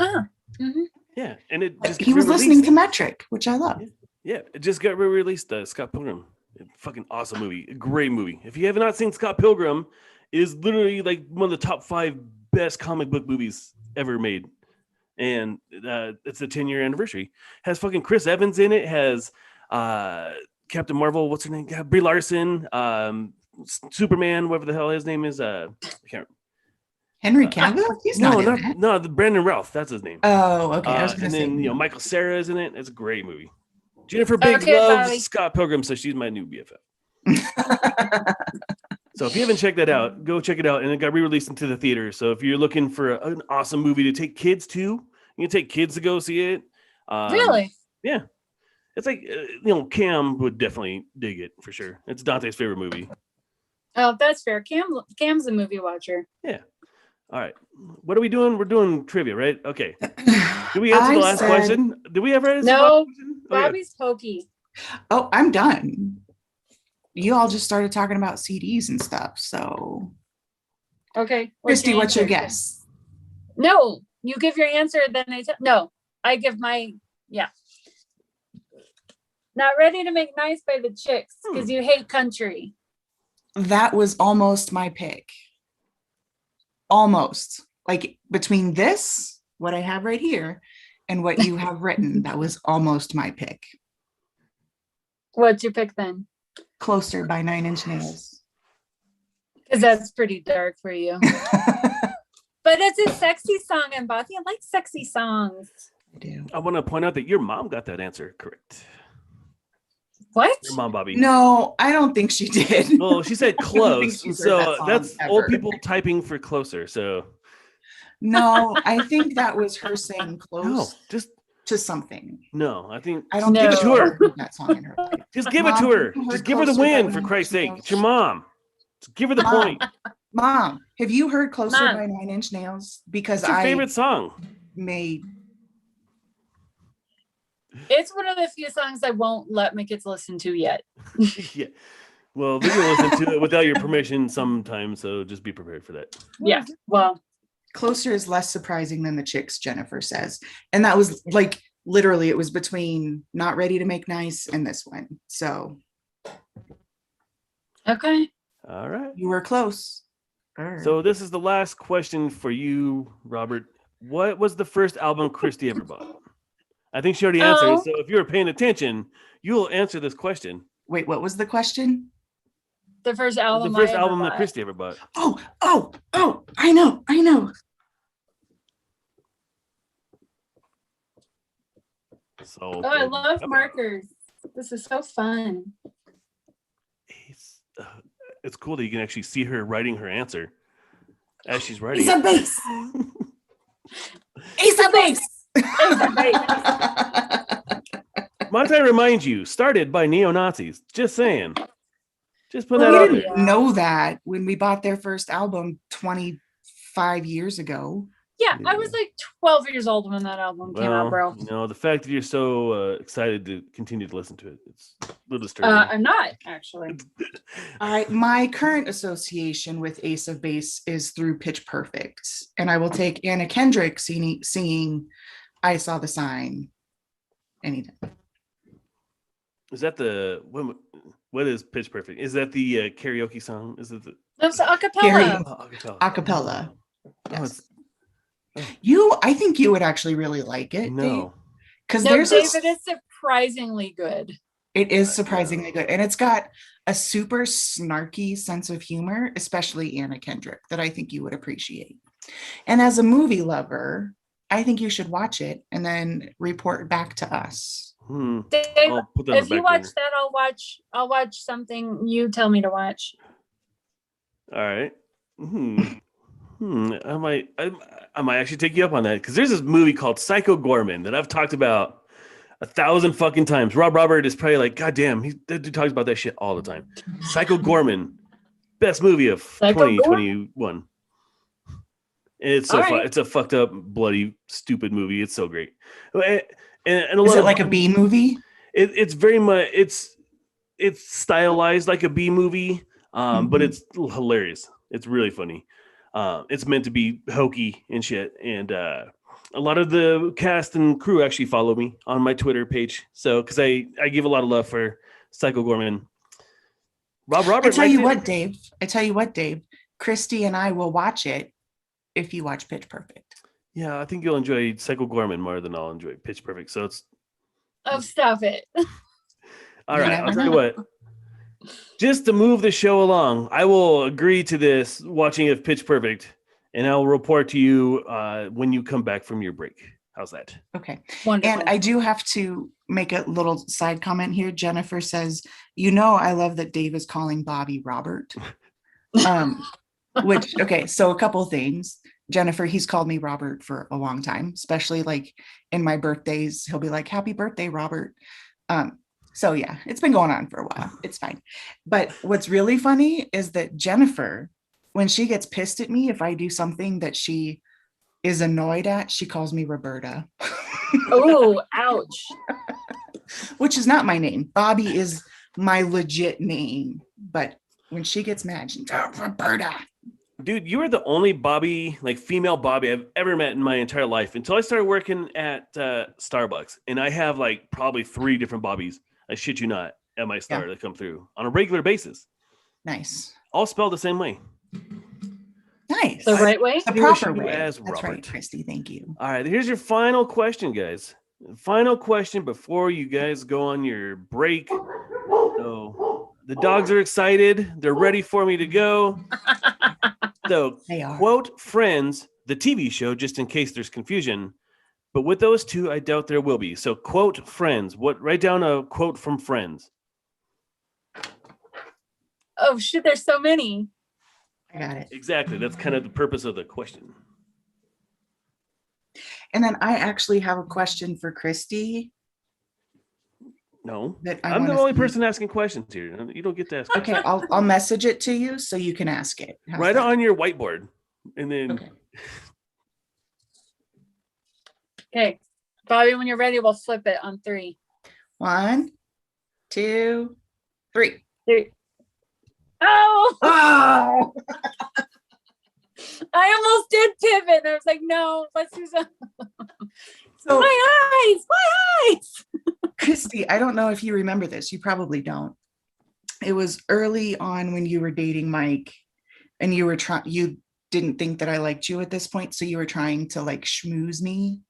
Yeah, and he was listening to Metric, which I love. Yeah, it just got re-released. Scott Pilgrim, fucking awesome movie, a great movie. If you have not seen Scott Pilgrim, it is literally like one of the top 5 best comic book movies ever made, and it's the 10-year anniversary. Has fucking Chris Evans in it. Has Captain Marvel. What's her name? Brie Larson. Superman. Whatever the hell his name is. I can't. Henry Cavill? He's no, the Brandon Routh. That's his name. Oh, okay. I was and gonna then say, Michael Cera is in it. It's a great movie. Jennifer Biggs loves Bobby. Scott Pilgrim, so she's my new BFF. So if you haven't checked that out, go check it out. And it got re-released into the theater. So if you're looking for an awesome movie to take kids to, you can take kids to go see it. Really? Yeah. It's like, Cam would definitely dig it for sure. It's Dante's favorite movie. Oh, that's fair. Cam's a movie watcher. Yeah. All right. What are we doing? We're doing trivia, right? Okay. Did we answer the last question? Did we ever answer the last No, question? Bobby's pokey. Oh, I'm done. You all just started talking about CDs and stuff. So, Okay. Christy, what's your answer? guess? No, you give your answer, then no, I give my, yeah. Not Ready to Make Nice by the Chicks, because you hate country. That was almost my pick. Almost. Like between this, what I have right here, and what you have written, that was almost my pick. What's your pick then? Closer by 9 Inch Nails. Because that's pretty dark for you. But it's a sexy song, and Bobby, I like sexy songs. I do. I want to point out that your mom got that answer correct. What? Your mom, Bobbie. No, I don't think she did. Well, she said close. So that's ever. old people typing for closer. So no, I think that was her saying close. No, just to something. No, I think I don't give think it to her. That song in her life. Just give it to her. Just give her the win, for Christ's sake. It's your mom. Just give her the point. Mom, have you heard Closer by 9 Inch Nails? Because What's your favorite song? It's one of the few songs I won't let my kids listen to yet. Yeah. Well, they can listen to it without your permission sometimes, so just be prepared for that. Yeah. Well, Closer is less surprising than the Chicks, Jennifer says. And that was like literally it was between Not Ready to Make Nice and this one. So okay. All right. You were close. So this is the last question for you, Robert. What was the first album Christy ever bought? I think she already answered it. So if you were paying attention, you'll answer this question. Wait, what was the question? The first album. The first album that Christy ever bought. Oh, I know. So I love markers. This is so fun. It's cool that you can actually see her writing her answer as she's writing. Ace of Base. Ace of Base. Might I remind you, started by neo-Nazis. Just saying. Just put that we out didn't there. know that when we bought their first album 25 years ago. Yeah, I was like 12 years old when that album came out, bro. You know, the fact that you're so excited to continue to listen to it, it's a little disturbing. I'm not, actually. My current association with Ace of Base is through Pitch Perfect. And I will take Anna Kendrick singing I Saw the Sign anytime. Is that what is Pitch Perfect? Is that the karaoke song? Is it the That's acapella. Acapella. Yes. I think you would actually really like it. No. Because David, it's surprisingly good. It is surprisingly good. And it's got a super snarky sense of humor, especially Anna Kendrick, that I think you would appreciate. And as a movie lover, I think you should watch it and then report back to us. Dave, if you watch that, I'll watch something you tell me to watch. All right. I might actually take you up on that, because there's this movie called Psycho Gorman that I've talked about 1,000 fucking times. Robert is probably like, God damn, that dude talks about that shit all the time. Psycho Gorman, best movie of 2021. It's so fun. It's a fucked up, bloody, stupid movie. It's so great. And is it like a B movie? It's very much it's stylized like a B movie, but it's hilarious. It's really funny. It's meant to be hokey and shit. And a lot of the cast and crew actually follow me on my Twitter page. So, because I give a lot of love for Psycho Gorman. Robert. I tell you what, Dave. Christy and I will watch it if you watch Pitch Perfect. Yeah, I think you'll enjoy Psycho Gorman more than I'll enjoy Pitch Perfect. So it's. Oh, stop it. All right, I'll tell you what. Just to move the show along, I will agree to this watching of Pitch Perfect, and I'll report to you when you come back from your break. How's that? Okay. Wonderful. And I do have to make a little side comment here. Jennifer says, I love that Dave is calling Bobbie Robert. So a couple things. Jennifer, he's called me Robert for a long time, especially like in my birthdays. He'll be like, happy birthday, Robert. So yeah, it's been going on for a while. It's fine. But what's really funny is that Jennifer when she gets pissed at me, if I do something that she is annoyed at, she calls me Roberta. Oh, ouch. Which is not my name. Bobbie is my legit name. But when she gets mad, she's Roberta. Dude, you are the only Bobbie, like female Bobbie I've ever met in my entire life until I started working at Starbucks. And I have like probably 3 different Bobbies. I shit you not, at my store that come through on a regular basis. Nice. All spelled the same way. Nice. The right way? The proper way. As That's Robert. right, Christy. Thank you. All right, here's your final question, guys. Final question before you guys go on your break. So the dogs are excited. They're ready for me to go. So, They are. quote Friends, the TV show, just in case there's confusion. But with those 2, I doubt there will be. So, quote Friends. Write down a quote from Friends. Oh, shit, there's so many. I got it. Exactly. That's kind of the purpose of the question. And then I actually have a question for Christy. No, That I I'm the wanna only see. person asking questions here. You don't get to ask. Okay, I'll message it to you so you can ask it. How's Write it that? on your whiteboard, and then Okay. Okay. Bobbie, when you're ready, we'll flip it on 3. 1, 2, 3. 3. Oh, Oh! I almost did pivot. And I was like, no, let's do some. So, My eyes. Christy, I don't know if you remember this. You probably don't. It was early on when you were dating Mike, and you didn't think that I liked you at this point, so you were trying to like schmooze me.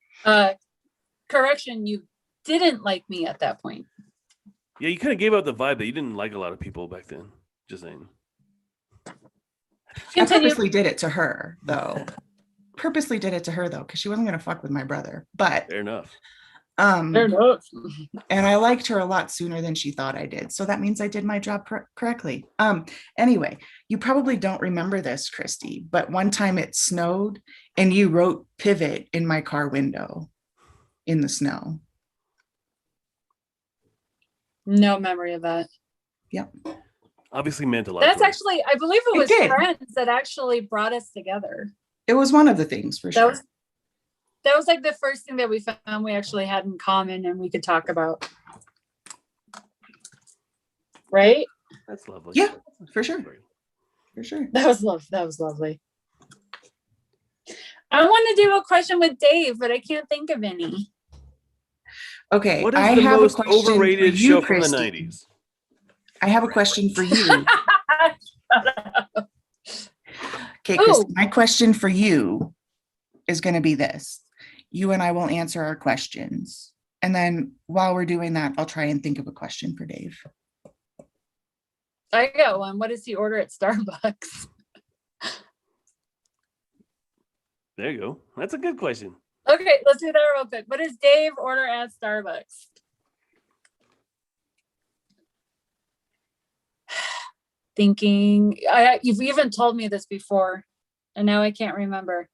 Correction, you didn't like me at that point. yeah, you kind of gave out the vibe that you didn't like a lot of people back then. Just saying. I Continue. purposely did it to her, though. Because she wasn't gonna fuck with my brother. But Fair enough. Fair enough. and I liked her a lot sooner than she thought I did. So that means I did my job correctly. Anyway, you probably don't remember this, Christy, but one time it snowed and you wrote pivot in my car window in the snow. No memory of that. Yep. Obviously meant a lot. That's to her. actually, I believe it It was did. Friends that actually brought us together. It was one of the things for sure. That was like the first thing that we found we actually had in common and we could talk about. Right? That's lovely. Yeah, for sure. For sure. That was lovely. I want to do a question with Dave, but I can't think of any. Okay. What is I the have most a question overrated for you, show from the Christy. 90s? I have a question for you. Okay, Oh. Christy, my question for you is going to be this. You and I will answer our questions. And then while we're doing that, I'll try and think of a question for Dave. I got one. What does he order at Starbucks? There you go. That's a good question. Okay, let's do that real quick. What does Dave order at Starbucks? Thinking, you've even told me this before, and now I can't remember.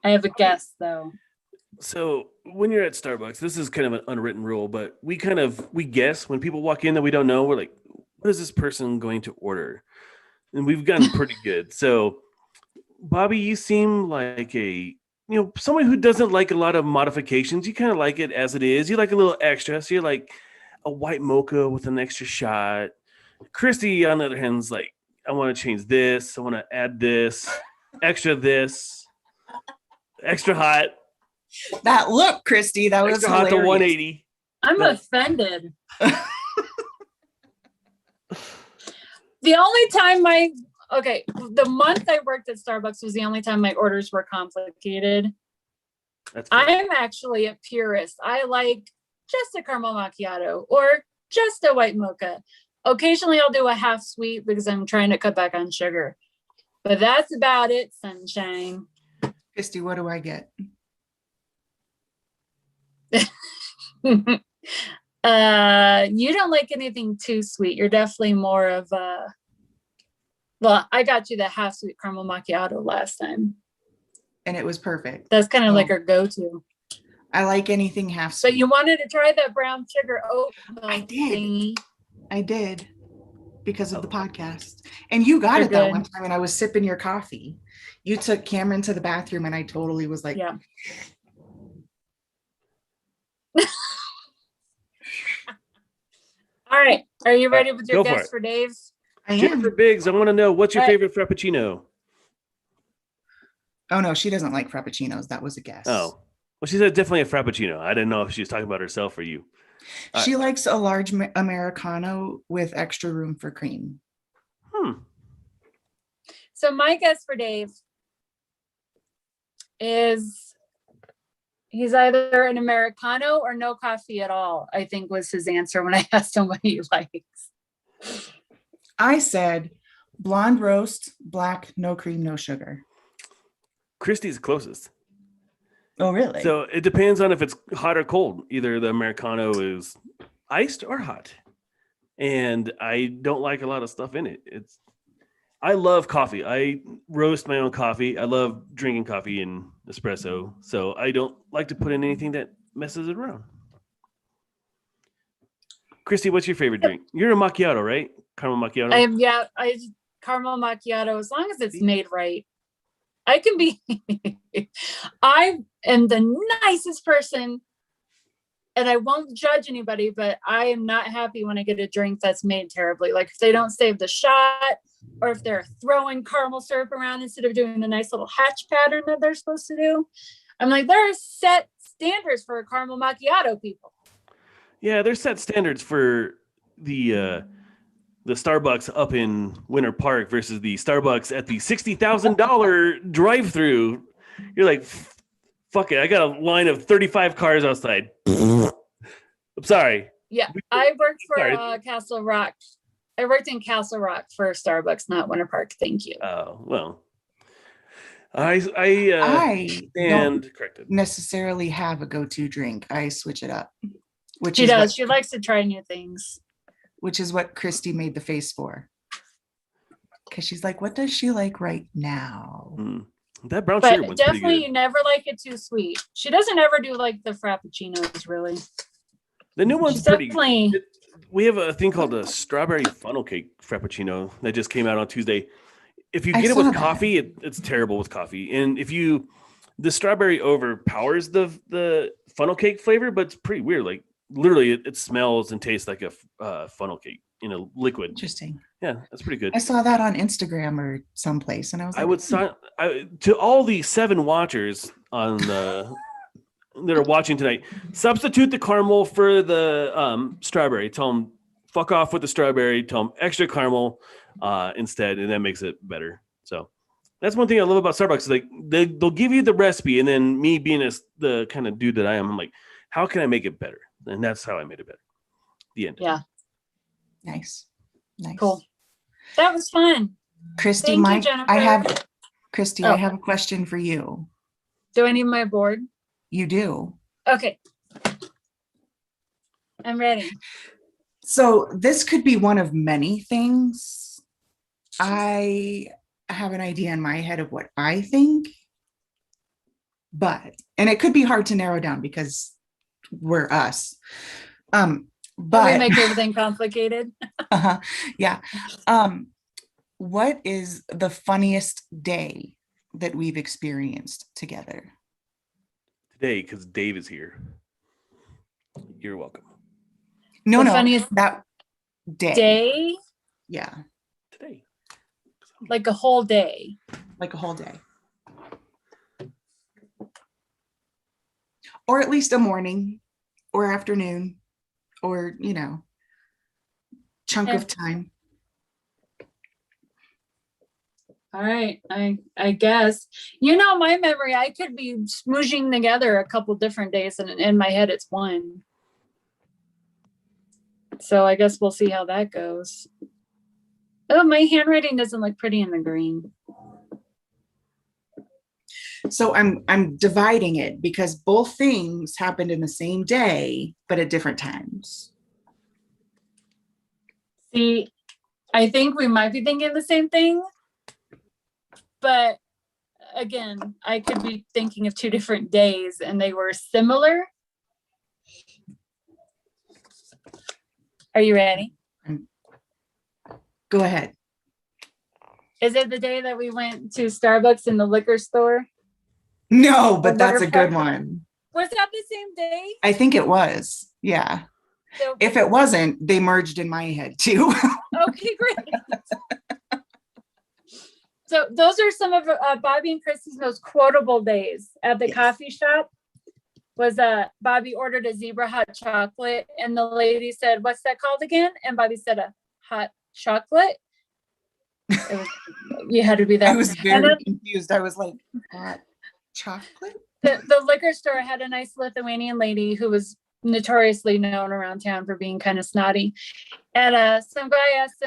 I have a guess though. So when you're at Starbucks, this is kind of an unwritten rule, but we guess when people walk in that we don't know. We're like, what is this person going to order? And we've gotten pretty good. So Bobbie, you seem like someone who doesn't like a lot of modifications. You kind of like it as it is. You like a little extra. So you're like a white mocha with an extra shot. Christy, on the other hand, is like, I want to change this. I want to add this, extra hot. That look, Christy, that was Extra hot to hilarious. 180. I'm No. offended. The only time the month I worked at Starbucks was the only time my orders were complicated. That's fair. I'm actually a purist. I like just a caramel macchiato or just a white mocha. Occasionally I'll do a half sweet because I'm trying to cut back on sugar. But that's about it, sunshine. Christy, what do I get? You don't like anything too sweet. You're definitely more of a, well, I got you the half sweet caramel macchiato last time. And it was perfect. That's kind of like Oh. our go-to. I like anything half sweet. But you wanted to try that brown sugar oat milk I did. thingy. I did because of the podcast. And you got They're it that good. one time and I was sipping your coffee. You took Cameron to the bathroom and I totally was like, Yeah. All right. Are you ready with your Go for guess it. for Dave's? I Jennifer am. Biggs, I want to know, what's your Right. favorite Frappuccino? Oh no, she doesn't like Frappuccinos. That was a guess. Oh, well, she said definitely a Frappuccino. I didn't know if she was talking about herself or you. She likes a large Americano with extra room for cream. So my guess for Dave is he's either an Americano or no coffee at all, I think was his answer when I asked him what he likes. I said blonde roast, black, no cream, no sugar. Christy's closest. Oh, really? So it depends on if it's hot or cold. Either the Americano is iced or hot. And I don't like a lot of stuff in it. I love coffee. I roast my own coffee. I love drinking coffee and espresso. So I don't like to put in anything that messes it around. Christy, what's your favorite drink? You're a macchiato, right? Caramel macchiato? I caramel macchiato, as long as it's made right. I can be, I am the nicest person and I won't judge anybody, but I am not happy when I get a drink that's made terribly. Like if they don't save the shot or if they're throwing caramel syrup around instead of doing the nice little hatch pattern that they're supposed to do. I'm like, there are set standards for a caramel macchiato, people. Yeah, there's set standards for the Starbucks up in Winter Park versus the Starbucks at the $60,000 drive-through. You're like, fuck it. I got a line of 35 cars outside. I'm sorry. Yeah, I worked for Castle Rock. I worked in Castle Rock for Starbucks, not Winter Park. Thank you. Oh, well. I don't corrected. necessarily have a go-to drink. I switch it up. She does. She likes to try new things. Which is what Christy made the face for. Because she's like, what does she like right now? That brown sugar But one's definitely pretty good. you never like it too sweet. She doesn't ever do like the Frappuccinos, really. The new one's pretty Definitely. good. We have a thing called a strawberry funnel cake Frappuccino that just came out on Tuesday. If you get it with coffee, it's terrible with coffee. And the strawberry overpowers the funnel cake flavor, but it's pretty weird. Like literally it smells and tastes like a funnel cake in a liquid. Interesting. Yeah, that's pretty good. I saw that on Instagram or someplace, and I was like, to all the 7 watchers on that are watching tonight, substitute the caramel for the strawberry. Tell them fuck off with the strawberry. Tell them extra caramel instead, and that makes it better. So that's one thing I love about Starbucks. Is like they'll give you the recipe, and then me being the kind of dude that I am, I'm like, how can I make it better? And that's how I made it better. The end. Yeah. Nice. Cool. That was fun. Christy, Thank you, Jennifer. I have a question for you. Do I need my board? You do. Okay. I'm ready. So this could be one of many things. I have an idea in my head of what I think, and it could be hard to narrow down because we're us. But we make everything complicated. Yeah. What is the funniest day that we've experienced together? Today, because Dave is here. You're welcome. No, funniest that day. Day? Yeah. Today. Like a whole day. Like a whole day. Or at least a morning or afternoon or, chunk of time. All right. I guess, my memory, I could be smooshing together a couple different days and in my head, it's one. So I guess we'll see how that goes. Oh, my handwriting doesn't look pretty in the green. So I'm dividing it because both things happened in the same day, but at different times. See, I think we might be thinking the same thing. But again, I could be thinking of 2 different days and they were similar. Are you ready? Go ahead. Is it the day that we went to Starbucks in the liquor store? No, but Or that's a good Water Park? one. Was that the same day? I think it was. Yeah. So, If it wasn't, they merged in my head too. okay, great. So those are some of Bobbie and Christy's most quotable days at the Yes. coffee shop. Was Bobbie ordered a zebra hot chocolate, and the lady said, "What's that called again?" And Bobbie said, "A hot chocolate." It was, you had to be there. I was And very then confused. I was like, hot chocolate? the liquor store had a nice Lithuanian lady who was notoriously known around town for being kind of snotty. And some guy asked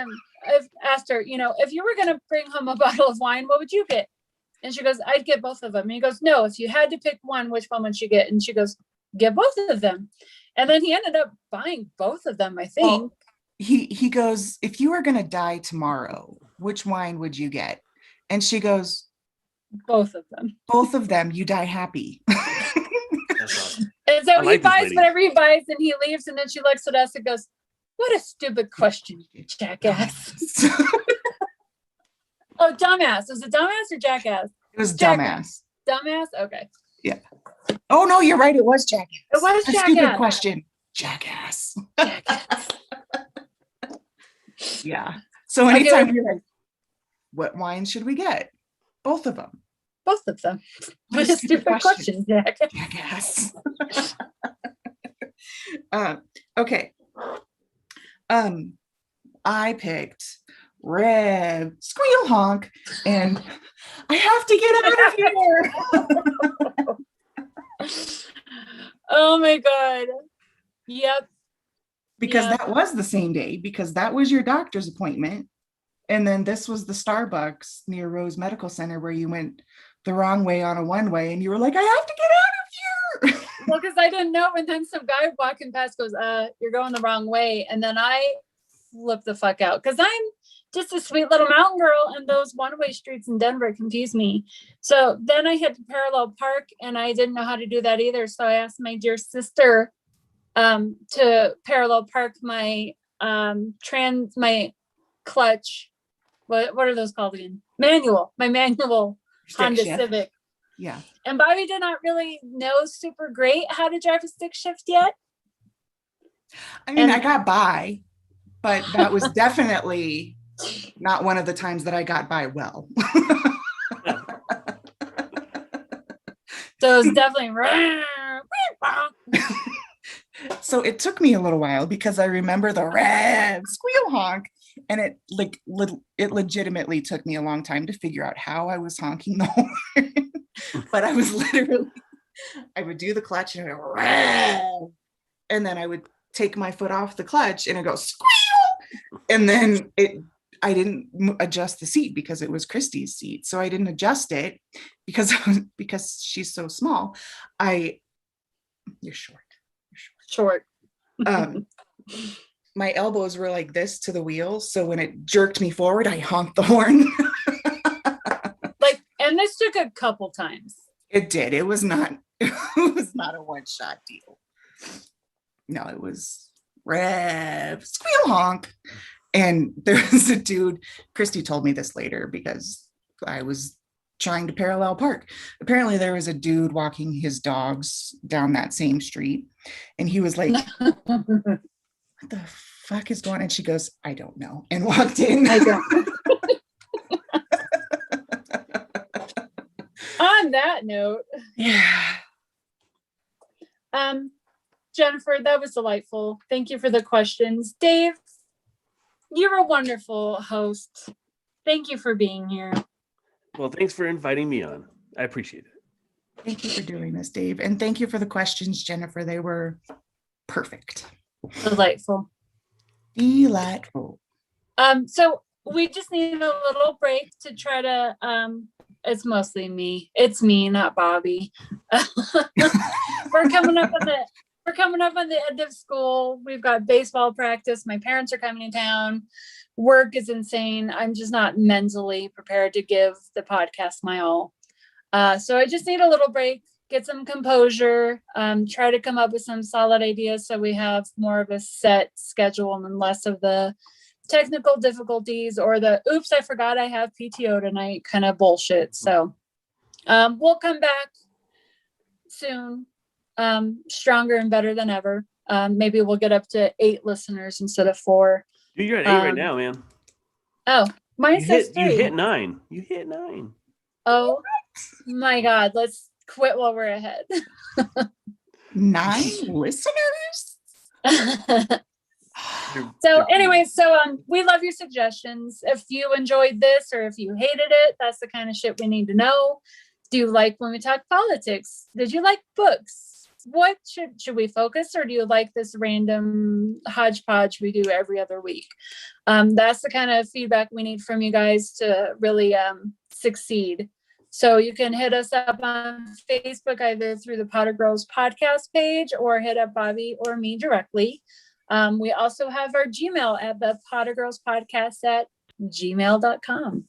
her, if you were going to bring home a bottle of wine, what would you get? And she goes, "I'd get both of them." And he goes, "No, if you had to pick one, which one would you get?" And she goes, "Get both of them." And then he ended up buying both of them, I think. Well, he goes, "If you were going to die tomorrow, which wine would you get?" And she goes, Both of them. "Both of them, you die happy." That's awesome. And so I like he this buys lady. whatever he buys and he leaves. And then she looks at us and goes, "What a stupid question, jackass." Oh, dumbass. Was it dumbass or jackass? It was Jackass. dumbass. Dumbass? Okay. Oh no, you're right. It was jackass. It was A stupid jackass. question. Jackass. Jackass. Yeah. So Okay, anytime you're like, what wine should we get? Both of them. Both of them. What What a stupid question, Jack. Jackass. Okay. I picked Rev Squeal Honk, and I have to get out of here Oh my God. Yep. because Yeah. that was the same day, because that was your doctor's appointment. And then this was the Starbucks near Rose Medical Center where you went the wrong way on a one-way and you were like, I have to get out of here. Well, because I didn't know. And then some guy walking past goes, "You're going the wrong way." And then I flip the fuck out because I'm just a sweet little mountain girl, and those one-way streets in Denver confuse me. So then I had to parallel park, and I didn't know how to do that either. So I asked my dear sister to parallel park my my clutch. What are those called again? Manual. My manual Stick Honda shift. Civic. Yeah. And Bobbie did not really know super great how to drive a stick shift yet. I mean, And- I got by, but that was definitely not one of the times that I got by well. So it was definitely So it took me a little while because I remember the Rev Squeal Honk, and it legitimately took me a long time to figure out how I was honking the horn. But I was I would do the clutch and it would go, Rev, and then I would take my foot off the clutch and it goes squeal, and then I didn't adjust the seat because it was Christy's seat, so I didn't adjust it because she's so small. You're short. My elbows were like this to the wheels, so when it jerked me forward, I honked the horn. And this took a couple times. It did. It was not a one-shot deal. No, it was Rev Squeal Honk. And there was a dude, Christy told me this later because I was trying to parallel park. Apparently there was a dude walking his dogs down that same street, and he was like, what the fuck is going on? And she goes, I don't know, and walked in. I don't. On that note, Yeah. Jennifer, that was delightful. Thank you for the questions. Dave, you're a wonderful host. Thank you for being here. Well, thanks for inviting me on. I appreciate it. Thank you for doing this, Dave. And thank you for the questions, Jennifer. They were perfect. Delightful. Delightful. So we just need a little break to try to it's mostly me. It's me, not Bobbie. We're coming up on the end of school. We've got baseball practice. My parents are coming in town. Work is insane. I'm just not mentally prepared to give the podcast my all. So I just need a little break, get some composure, try to come up with some solid ideas so we have more of a set schedule and less of the technical difficulties or the oops, I forgot I have PTO tonight kind of bullshit. So we'll come back soon, stronger and better than ever. Maybe we'll get up to 8 listeners instead of 4. Dude, you're at 8 right now, man. Oh, mine says 3. You hit 9. You hit 9. Oh my God, let's quit while we're ahead. 9 listeners? So anyway, we love your suggestions. If you enjoyed this or if you hated it, that's the kind of shit we need to know. Do you like when we talk politics? Did you like books? What should we focus, or do you like this random hodgepodge we do every other week? That's the kind of feedback we need from you guys to really succeed. So you can hit us up on Facebook either through the Potter Girls podcast page or hit up Bobbie or me directly. We also have our Gmail at the pottergirlspodcast@gmail.com.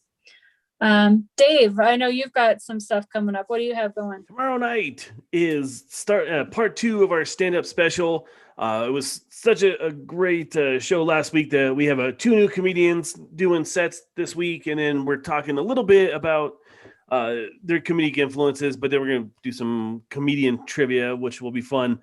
Dave, I know you've got some stuff coming up. What do you have going? Tomorrow night is part 2 of our stand-up special. It was such a great show last week that we have 2 new comedians doing sets this week, and then we're talking a little bit about their comedic influences, but then we're going to do some comedian trivia, which will be fun.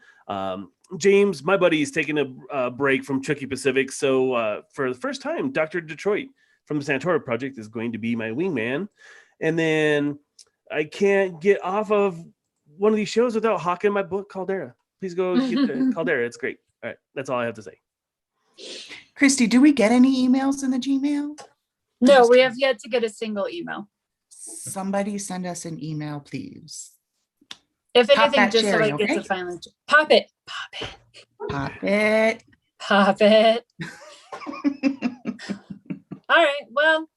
James, my buddy, is taking a break from Chucky Pacific, so for the first time, Dr. Detroit from the Santora Project is going to be my wingman. And then I can't get off of one of these shows without hawking my book, Caldera. Please go get the Caldera. It's great. All right. That's all I have to say. Christy, do we get any emails in the Gmail? No, we have yet to get a single email. Somebody send us an email, please. If Pop anything, that just cherry, so it gets okay? a final pop it. Pop it. Pop it. All right. Well,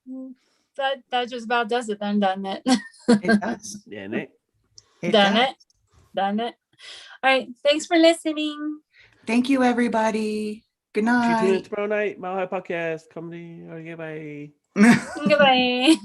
that just about does it then, doesn't it? It does. Yeah, Nate. Done it. All right. Thanks for listening. Thank you, everybody. Good Tune in night. tomorrow night. Mile High PotCast. Comedy. Okay, bye. Goodbye.